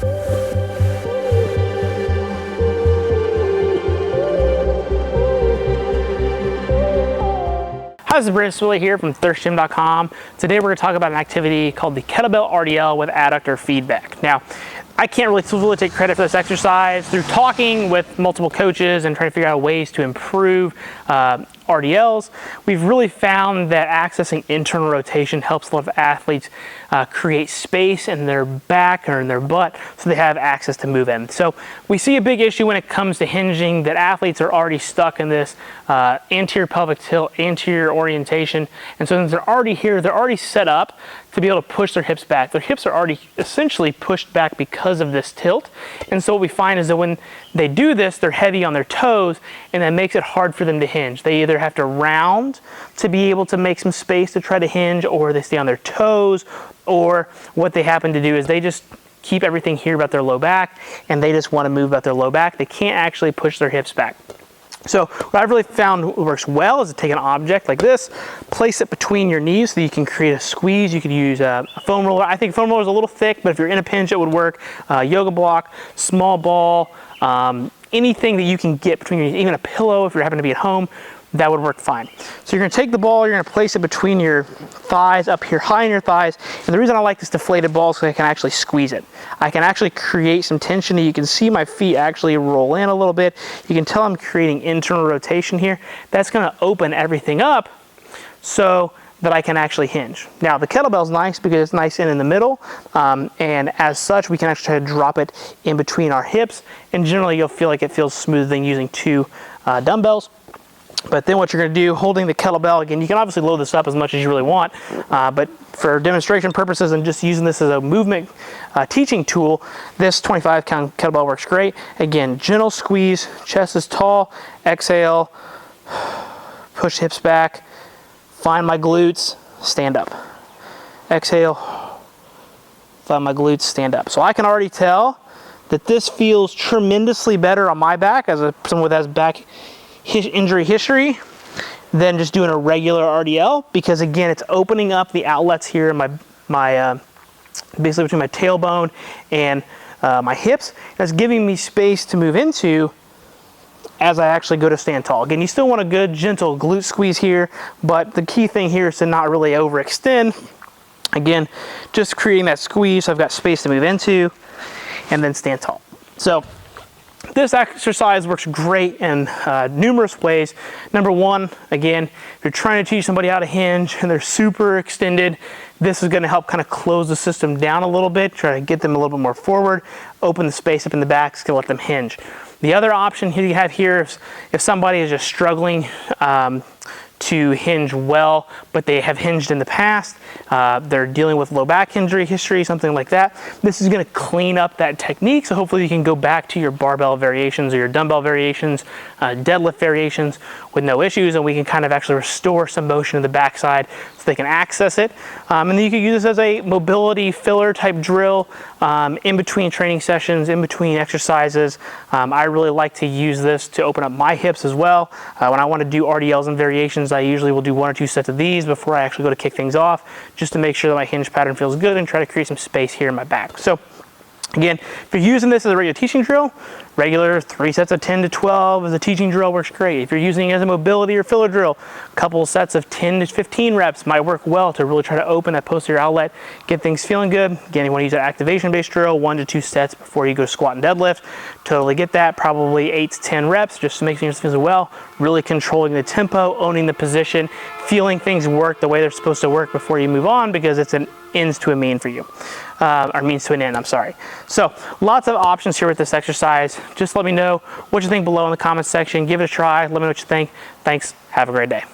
Hi, this is Brandon here from thirstgym.com. Today we're going to talk about an activity called the kettlebell RDL with adductor feedback. Now, I can't really take credit for this exercise. Through talking with multiple coaches and trying to figure out ways to improve RDLs, we've really found that accessing internal rotation helps a lot of athletes create space in their back or in their butt so they have access to move in. So we see a big issue when it comes to hinging, that athletes are already stuck in this anterior pelvic tilt, anterior orientation. And so since they're already here, they're already set up to be able to push their hips back. Their hips are already essentially pushed back because of this tilt. And so what we find is that when they do this, they're heavy on their toes, and that makes it hard for them to hinge. They either have to round to be able to make some space to try to hinge, or they stay on their toes, or what they happen to do is they just keep everything here about their low back, and they just want to move about their low back. They can't actually push their hips back. So what I've really found works well is to take an object like this, place it between your knees so you can create a squeeze. You could use a foam roller. I think foam roller is a little thick, but if you're in a pinch, it would work. Yoga block, small ball, anything that you can get between your knees, even a pillow if you happen to be at home, that would work fine. So you're going to take the ball, you're going to place it between your thighs, up here high in your thighs. And the reason I like this deflated ball is because I can actually squeeze it. I can actually create some tension. You can see my feet actually roll in a little bit. You can tell I'm creating internal rotation here. That's going to open everything up so that I can actually hinge. Now the kettlebell is nice because it's nice in the middle, and as such we can actually try to drop it in between our hips, and generally you'll feel like it feels smoother than using two dumbbells. But then what you're going to do, holding the kettlebell, again, you can obviously load this up as much as you really want, but for demonstration purposes and just using this as a movement teaching tool, this 25-count kettlebell works great. Again, gentle squeeze, chest is tall, exhale, push hips back, find my glutes, stand up. Exhale, find my glutes, stand up. So I can already tell that this feels tremendously better on my back as someone that has back injury history than just doing a regular RDL, because again, it's opening up the outlets here in my basically between my tailbone and my hips. That's giving me space to move into as I actually go to stand tall. Again, you still want a good gentle glute squeeze here, but the key thing here is to not really overextend. Again, just creating that squeeze so I've got space to move into, and then stand tall. So this exercise works great in numerous ways. Number one, again, if you're trying to teach somebody how to hinge and they're super extended, this is going to help kind of close the system down a little bit, try to get them a little bit more forward, open the space up in the back, it's going to let them hinge. The other option here you have here is if somebody is just struggling to hinge well, but they have hinged in the past, they're dealing with low back injury history, something like that. This is going to clean up that technique, so hopefully you can go back to your barbell variations or your dumbbell variations, deadlift variations with no issues, and we can kind of actually restore some motion in the backside so they can access it. And then you can use this as a mobility filler type drill in between training sessions, in between exercises. I really like to use this to open up my hips as well. When I want to do RDLs and variations, I usually will do 1 or 2 sets of these before I actually go to kick things off, just to make sure that my hinge pattern feels good and try to create some space here in my back. So again, if you're using this as a regular teaching drill, regular 3 sets of 10 to 12 as a teaching drill works great. If you're using it as a mobility or filler drill, a couple of sets of 10 to 15 reps might work well to really try to open that posterior outlet, get things feeling good. Again, you want to use an activation-based drill, 1 to 2 sets before you go to squat and deadlift. Totally get that, probably 8 to 10 reps just to make things feel well, really controlling the tempo, owning the position, feeling things work the way they're supposed to work before you move on, because it's an ends to a mean for you, or means to an end, I'm sorry. So lots of options here with this exercise. Just let me know what you think below in the comments section. Give it a try. Let me know what you think. Thanks. Have a great day.